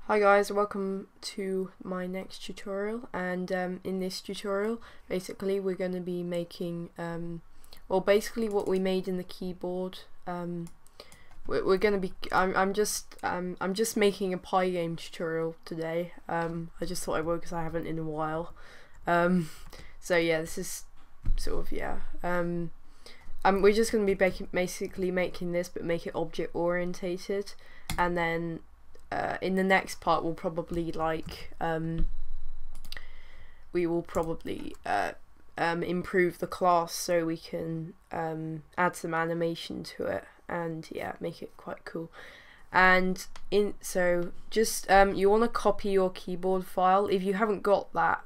Hi guys, welcome to my next tutorial, and in this tutorial basically we're going to be making well, basically what we made in the keyboard. We're going to be I'm just making a Pygame tutorial today. I just thought I would because I haven't in a while. So yeah, this is sort of we're just going to be basically making this, but make it object orientated, and then in the next part we'll probably improve the class so we can add some animation to it and make it quite cool. And so just you want to copy your keyboard file. If you haven't got that,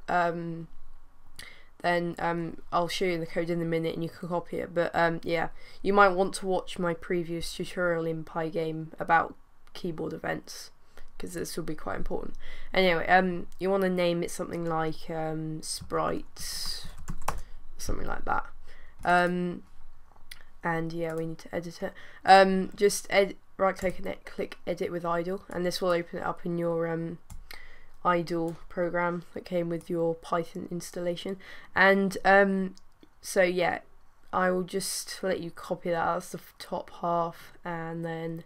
then I'll show you the code in a minute and you can copy it, but you might want to watch my previous tutorial in Pygame about keyboard events, because this will be quite important. Anyway, you want to name it something like Sprite, something like that. And yeah, we need to edit it. Just right click and click edit with idle, and this will open it up in your idle program that came with your Python installation. And so yeah, I will just let you copy that. That's the top half, and then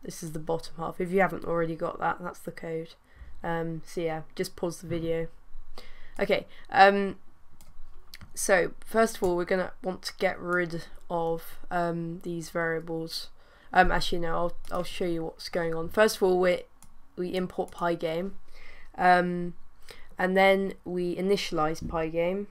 this is the bottom half. If you haven't already got that, that's the code. So yeah, just pause the video. Okay, so first of all we're gonna want to get rid of these variables. Actually no, I'll show you what's going on. First of all, we import pygame, and then we initialize pygame,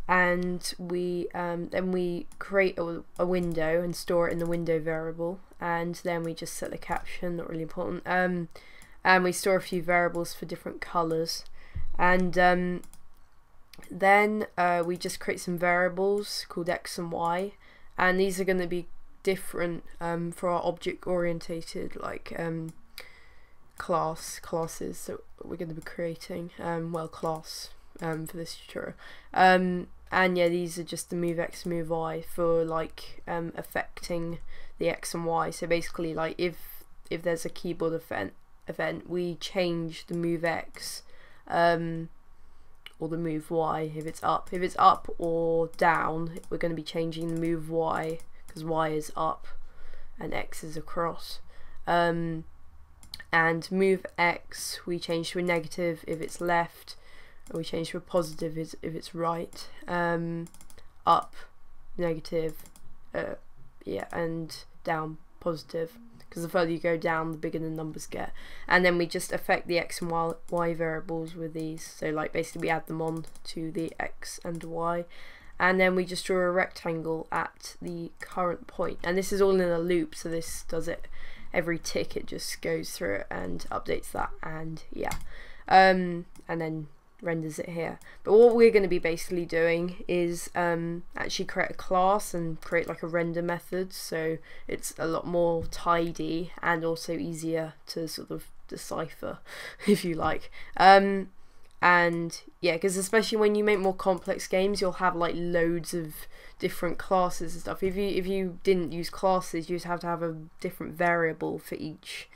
and then we create a window and store it in the window variable, and then we just set the caption, not really important, and we store a few variables for different colors, and then we just create some variables called x and y, and these are going to be different for our object orientated classes that we're going to be creating, class for this tutorial. And yeah, these are just the moveX, moveY for affecting the x and y. So basically, if there's a keyboard event, we change the moveX or the moveY if it's up. If it's up or down, we're going to be changing the moveY, because y is up and x is across. And moveX we change to a negative if it's left, and we change to a positive if it's right. Up, negative, and down, positive, because the further you go down the bigger the numbers get. And then we just affect the x and y variables with these, so basically we add them on to the x and y, and then we just draw a rectangle at the current point, and this is all in a loop, so this does it every tick. It just goes through it and updates that, and and then renders it here. But what we're going to be basically doing is actually create a class and create a render method, so it's a lot more tidy and also easier to sort of decipher, if you like. And yeah, because especially when you make more complex games, you'll have loads of different classes and stuff. If you didn't use classes, you'd have to have a different variable for each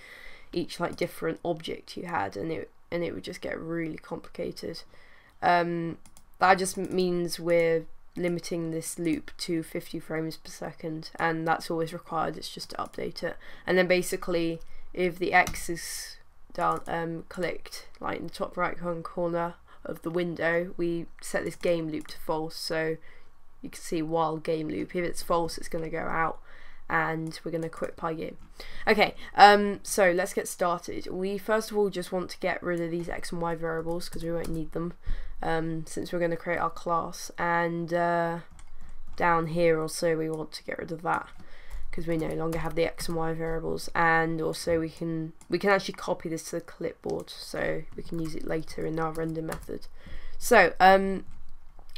different object you had, and it would just get really complicated. That just means we're limiting this loop to 50 frames per second, and that's always required. It's just to update it. And then basically, if the X is down clicked in the top right hand corner of the window, we set this game loop to false, so you can see while game loop, if it's false it's going to go out, and we're going to quit pygame. Okay, so let's get started. We first of all just want to get rid of these x and y variables because we won't need them since we're going to create our class, and down here also we want to get rid of that because we no longer have the x and y variables, and also we can actually copy this to the clipboard so we can use it later in our render method. So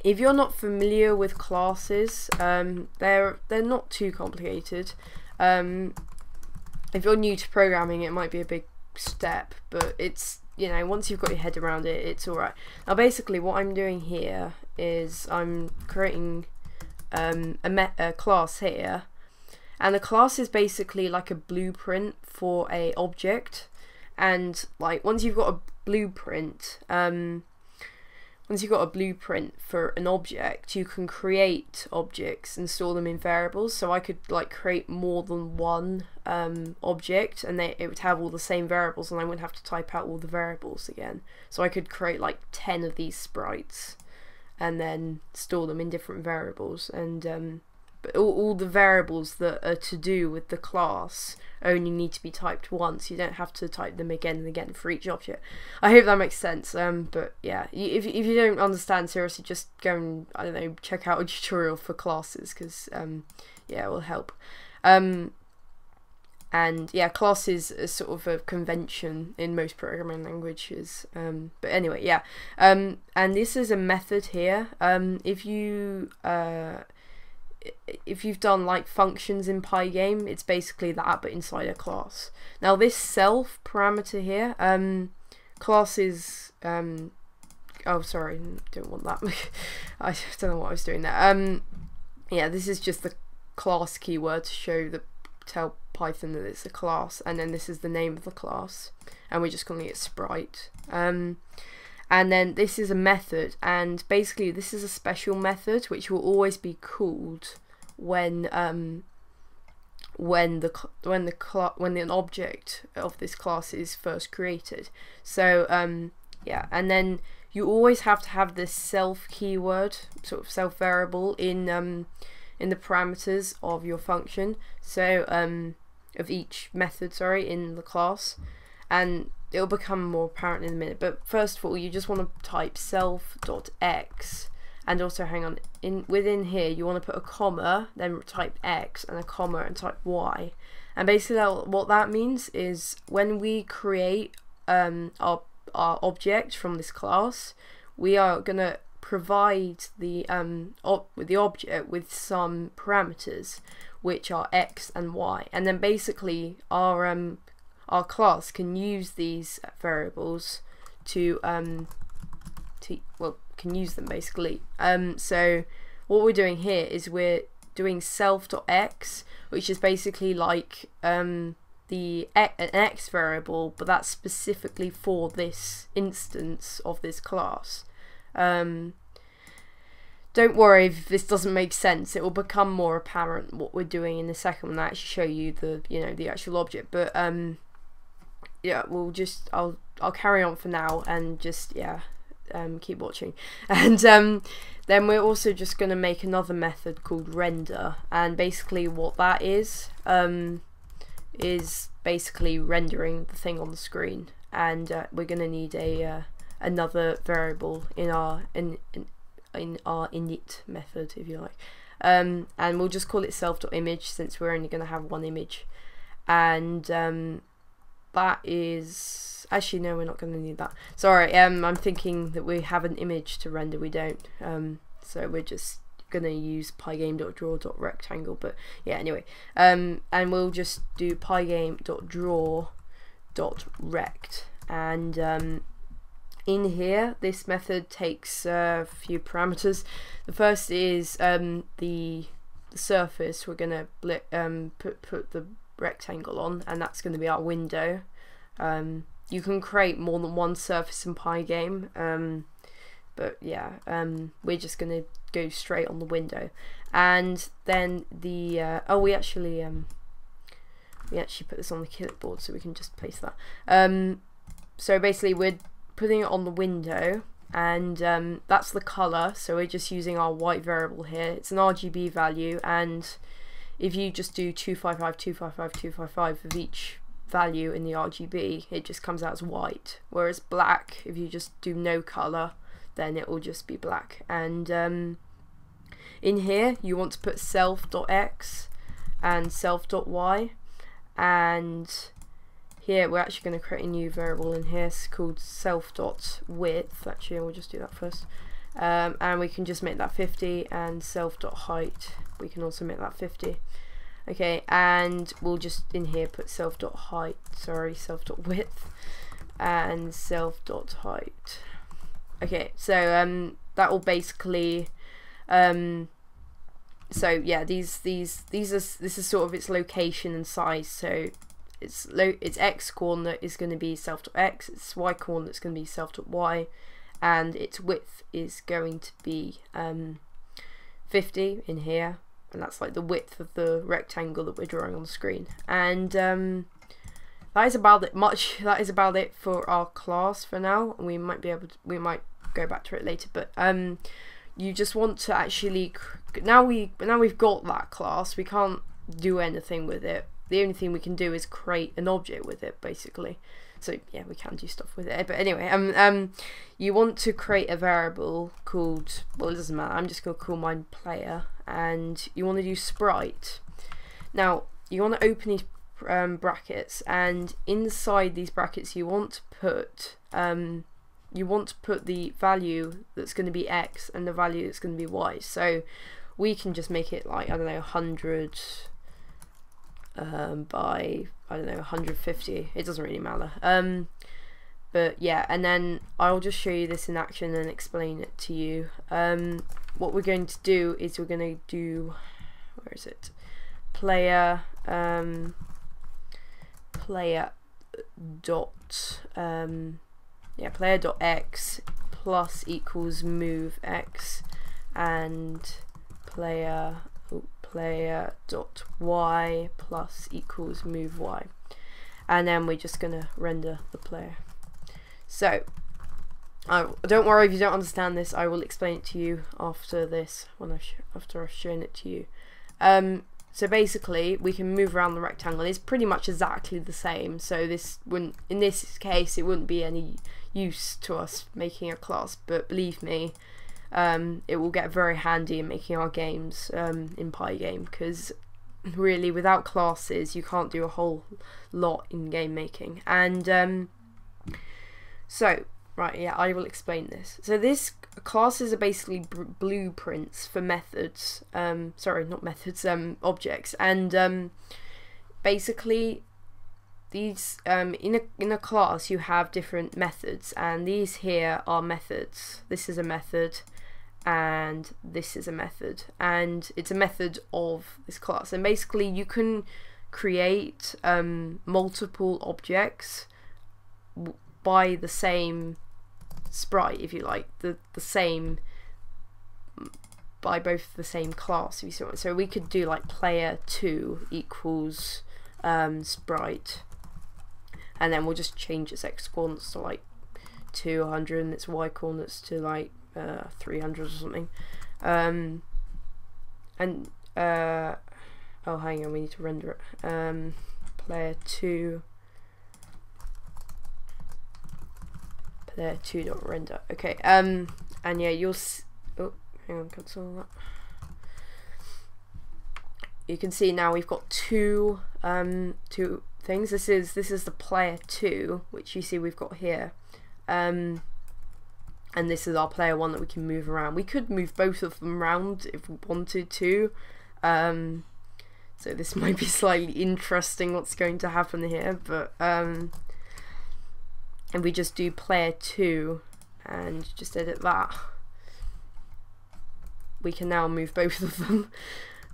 if you're not familiar with classes, they're not too complicated. If you're new to programming, it might be a big step, but it's, once you've got your head around it, it's alright. Now basically what I'm doing here is I'm creating a class here, and the class is basically like a blueprint for a object, And like once you've got a blueprint, for an object, you can create objects and store them in variables. So I could like create more than one object, and it would have all the same variables, and I wouldn't have to type out all the variables again. So I could create like 10 of these sprites and then store them in different variables. And but all the variables that are to do with the class only need to be typed once. You don't have to type them again and again for each object. I hope that makes sense. But yeah, if you don't understand, seriously, just go and, I don't know, check out a tutorial for classes, because yeah, it will help. And yeah, classes are sort of a convention in most programming languages. But anyway, yeah. And this is a method here. If you've done like functions in Pygame, it's basically that, but inside a class. Now this self parameter here, classes, oh sorry, don't want that. I don't know what I was doing there. Yeah, this is just the class keyword to tell Python that it's a class, and then this is the name of the class, and we're just calling it Sprite. And then this is a method, and basically this is a special method which will always be called when an object of this class is first created. So yeah, and then you always have to have this self keyword, sort of self variable, in the parameters of your function. So of each method, sorry, in the class, and it'll become more apparent in a minute. But first of all, you just want to type self.x, and also hang on, within here you want to put a comma, then type x, and a comma, and type y. And basically what that means is when we create our object from this class, we are gonna provide the object with some parameters which are x and y, and then basically our class can use these variables can use them basically. So what we're doing here is we're doing self.x, which is basically like an x variable, but that's specifically for this instance of this class. Don't worry if this doesn't make sense, it will become more apparent what we're doing in a second when I actually show you the actual object. But yeah, I'll carry on for now and just keep watching. And then we're also just going to make another method called render, and basically what that is basically rendering the thing on the screen. And we're going to need another variable in our init method, if you like, and we'll just call it self.image since we're only going to have one image. And that is actually, no, we're not going to need that, sorry. I'm thinking that we have an image to render, we don't. So we're just gonna use pygame.draw.rectangle, but yeah, anyway. And we'll just do pygame.draw.rect, and in here this method takes a few parameters. The first is the surface we're gonna put the rectangle on, and that's going to be our window. You can create more than one surface in Pygame, but yeah, we're just going to go straight on the window. And then the we actually put this on the clipboard, so we can just place that. So basically we're putting it on the window, and that's the color, so we're just using our white variable here. It's an RGB value, and if you just do 255, 255, 255 of each value in the RGB, it just comes out as white. Whereas black, if you just do no color, then it will just be black. And in here, you want to put self.x and self.y. And here, we're actually going to create a new variable in here. It's called self.width. Actually, we'll just do that first. And we can just make that 50, and self.height, we can also make that 50. Okay, and we'll just in here put self.height, sorry, self.width and self.height. Okay, so that will basically so yeah, this is sort of its location and size. So its x coordinate is going to be self.x, its y coordinate is going to be self.y, and its width is going to be 50 in here, and that's like the width of the rectangle that we're drawing on the screen. And that is about it. That is about it for our class for now. We might go back to it later, but you just want to actually now we've got that class. We can't do anything with it. The only thing we can do is create an object with it, basically. So yeah, we can do stuff with it. But anyway, you want to create a variable called, well, it doesn't matter. I'm just gonna call mine player, and you want to do Sprite. Now you want to open these brackets, and inside these brackets you want to put the value that's going to be x and the value that's going to be y. So we can just make it like, I don't know, 100 by, I don't know, 150. It doesn't really matter. But yeah, and then I'll just show you this in action and explain it to you. What we're going to do is we're going to do, where is it? Player player.x plus equals moveX, and player.y plus equals moveY, and then we're just gonna render the player. So don't worry if you don't understand this, I will explain it to you after this, after I've shown it to you. So basically we can move around the rectangle. It's pretty much exactly the same, so this wouldn't, in this case, it wouldn't be any use to us making a class, but believe me, it will get very handy in making our games in Pygame, because really without classes you can't do a whole lot in game making. And so right, yeah, I will explain this. So this classes are basically blueprints for methods, sorry, not methods, objects. And basically these in a class you have different methods, and these here are methods. This is a method, and this is a method, and it's a method of this class. And basically you can create multiple objects by the same sprite, if you like, the same, by both the same class, if you see what. So we could do like player2 equals sprite, and then we'll just change its x coordinates to like 200 and its y coordinates to like 300 or something. Oh, hang on, we need to render it. Player2 player2.render. Okay, and yeah, you'll oh, hang on, cancel that. You can see now we've got two things. This is the player2, which you see we've got here, and this is our player1 that we can move around. We could move both of them around if we wanted to, so this might be slightly interesting what's going to happen here, but and we just do player2 and just edit that, we can now move both of them.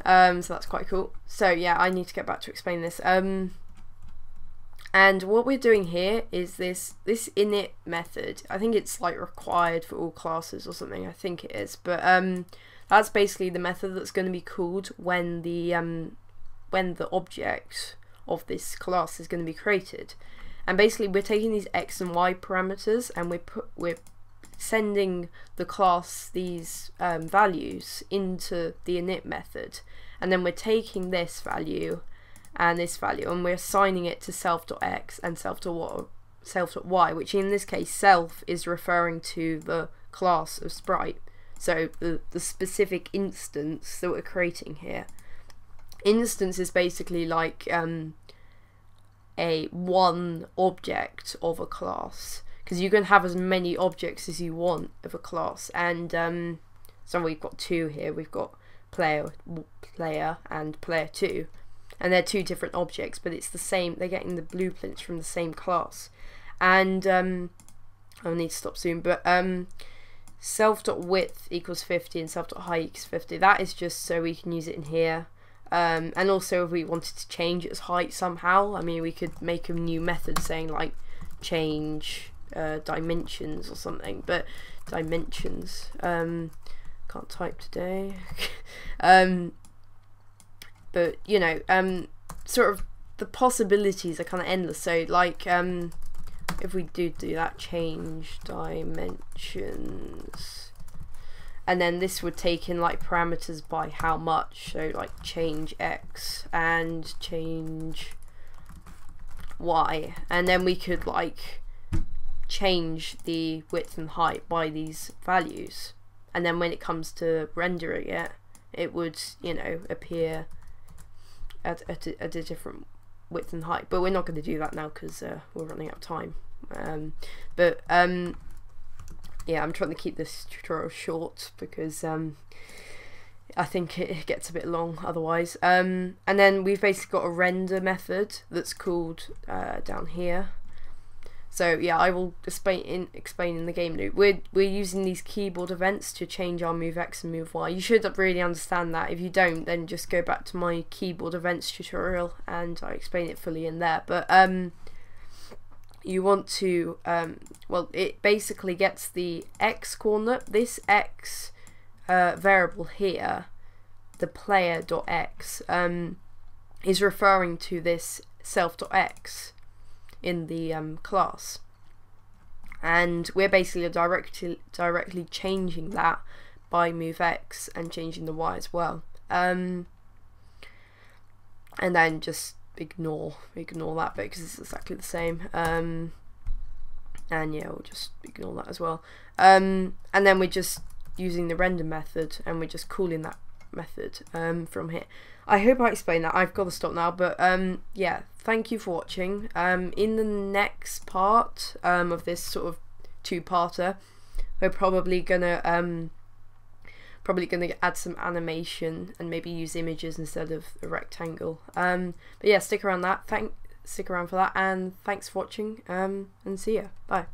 So that's quite cool. So yeah, I need to get back to explain this. And what we're doing here is this init method. I think it's like required for all classes or something. I think it is, but that's basically the method that's going to be called when the object of this class is going to be created. And basically we're taking these x and y parameters, and we're sending the class these values into the init method, and then we're taking this value and this value, and we're assigning it to self.x and self.y, which in this case self is referring to the class of Sprite, so the specific instance that we're creating here. Instance is basically like a one object of a class, because you can have as many objects as you want of a class. And so we've got two here. We've got player and player2, and they're two different objects, but it's the same. They're getting the blueprints from the same class. And I'll need to stop soon, but self.width equals 50 and self.height equals 50. That is just so we can use it in here. And also if we wanted to change its height somehow, I mean, we could make a new method saying like change dimensions or something, but dimensions, can't type today. But you know, sort of the possibilities are kind of endless. So like if we do that, change dimensions, and then this would take in like parameters by how much, so like change x and change y, and then we could like change the width and height by these values, and then when it comes to rendering it, it would, you know, appear at a different width and height. But we're not going to do that now because we're running out of time. Yeah, I'm trying to keep this tutorial short because I think it gets a bit long otherwise. And then we've basically got a render method that's called down here. So yeah, I will explain in the game loop. We're using these keyboard events to change our moveX and moveY. You should really understand that. If you don't, then just go back to my keyboard events tutorial and I explain it fully in there. But you want to well, it basically gets the x coordinate. This x variable here, the player.x, is referring to this self.x in the class, and we're basically directly changing that by moveX and changing the y as well, and then just ignore that bit because it's exactly the same, and yeah, we'll just ignore that as well, and then we're just using the render method and we're just calling that method from here. I hope I explained that. I've got to stop now, but yeah, thank you for watching. In the next part of this sort of two-parter, we're probably gonna add some animation and maybe use images instead of a rectangle. But yeah, stick around for that, and thanks for watching, and see ya. Bye.